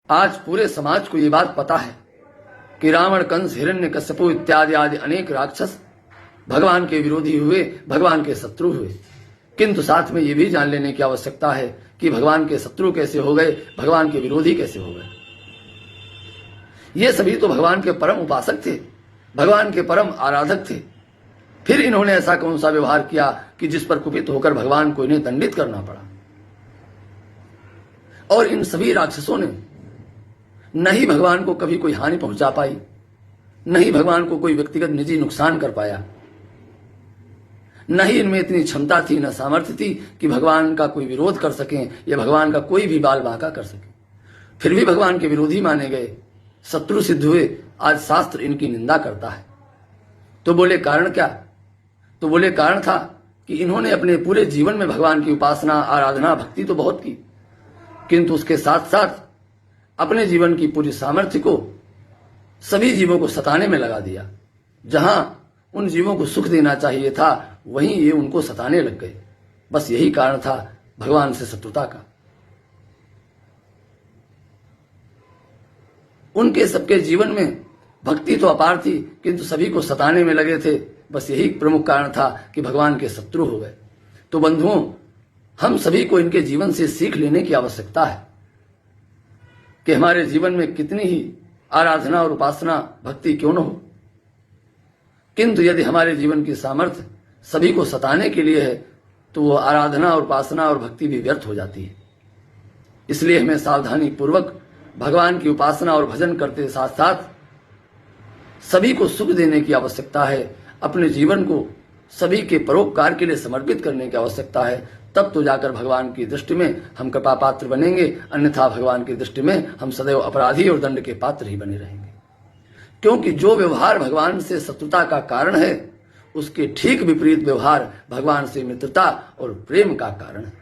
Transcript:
आज पूरे समाज को ये बात पता है कि रावण, कंस, हिरण्यकश्यपु इत्यादि आदि अनेक राक्षस भगवान के विरोधी हुए, भगवान के शत्रु हुए। किंतु साथ में ये भी जान लेने की आवश्यकता है कि भगवान के शत्रु कैसे हो गए, भगवान के विरोधी कैसे हो गए। ये सभी तो भगवान के परम उपासक थे, भगवान के परम आराधक थे। फिर इन्होंने ऐसा कौन सा व्यवहार किया कि जिस पर कुपित होकर भगवान को इन्हें दंडित करना पड़ा। और इन सभी राक्षसों ने न ही भगवान को कभी कोई हानि पहुंचा पाई, न ही भगवान को कोई व्यक्तिगत निजी नुकसान कर पाया, न ही इनमें इतनी क्षमता थी, न सामर्थ्य थी कि भगवान का कोई विरोध कर सकें या भगवान का कोई भी बाल बांका कर सकें। फिर भी भगवान के विरोधी माने गए, शत्रु सिद्ध हुए। आज शास्त्र इनकी निंदा करता है। तो बोले कारण क्या? तो बोले कारण था कि इन्होंने अपने पूरे जीवन में भगवान की उपासना, आराधना, भक्ति तो बहुत की, किंतु उसके साथ साथ अपने जीवन की पूरी सामर्थ्य को सभी जीवों को सताने में लगा दिया। जहां उन जीवों को सुख देना चाहिए था, वहीं ये उनको सताने लग गए। बस यही कारण था भगवान से शत्रुता का। उनके सबके जीवन में भक्ति तो अपार थी, किंतु सभी को सताने में लगे थे। बस यही प्रमुख कारण था कि भगवान के शत्रु हो गए। तो बंधुओं, हम सभी को इनके जीवन से सीख लेने की आवश्यकता है कि हमारे जीवन में कितनी ही आराधना और उपासना, भक्ति क्यों न हो, किंतु यदि हमारे जीवन की सामर्थ्य सभी को सताने के लिए है तो वो आराधना और उपासना और भक्ति भी व्यर्थ हो जाती है। इसलिए हमें सावधानी पूर्वक भगवान की उपासना और भजन करते साथ साथ सभी को सुख देने की आवश्यकता है। अपने जीवन को सभी के परोपकार के लिए समर्पित करने की आवश्यकता है। तब तो जाकर भगवान की दृष्टि में हम कृपा पात्र बनेंगे, अन्यथा भगवान की दृष्टि में हम सदैव अपराधी और दंड के पात्र ही बने रहेंगे। क्योंकि जो व्यवहार भगवान से शत्रुता का कारण है, उसके ठीक विपरीत व्यवहार भगवान से मित्रता और प्रेम का कारण है।